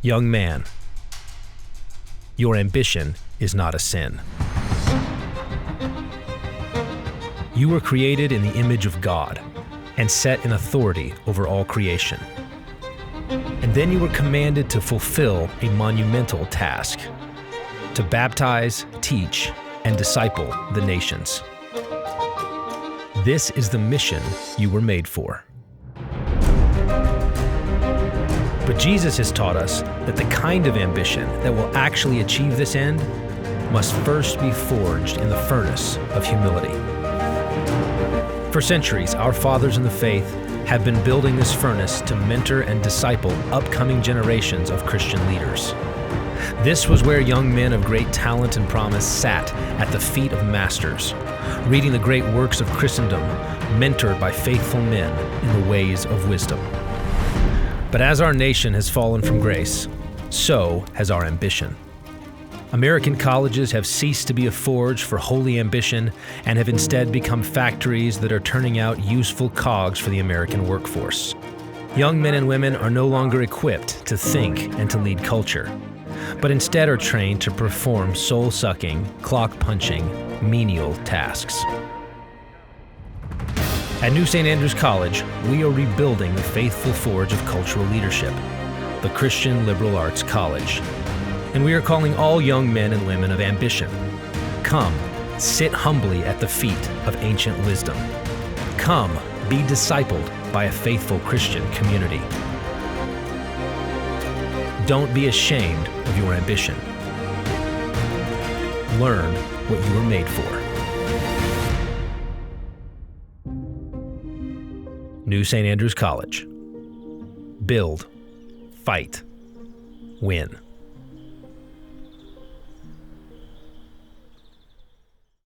Young man, your ambition is not a sin. You were created in the image of God and set in authority over all creation. And then you were commanded to fulfill a monumental task: to baptize, teach, and disciple the nations. This is the mission you were made for. But Jesus has taught us that the kind of ambition that will actually achieve this end must first be forged in the furnace of humility. For centuries, our fathers in the faith have been building this furnace to mentor and disciple upcoming generations of Christian leaders. This was where young men of great talent and promise sat at the feet of masters, reading the great works of Christendom, mentored by faithful men in the ways of wisdom. But as our nation has fallen from grace, so has our ambition. American colleges have ceased to be a forge for holy ambition and have instead become factories that are turning out useful cogs for the American workforce. Young men and women are no longer equipped to think and to lead culture, but instead are trained to perform soul-sucking, clock-punching, menial tasks. At New St. Andrews College, we are rebuilding the faithful forge of cultural leadership, the Christian Liberal Arts College. And we are calling all young men and women of ambition. Come, sit humbly at the feet of ancient wisdom. Come, be discipled by a faithful Christian community. Don't be ashamed of your ambition. Learn what you were made for. New St. Andrews College. Build, fight, win.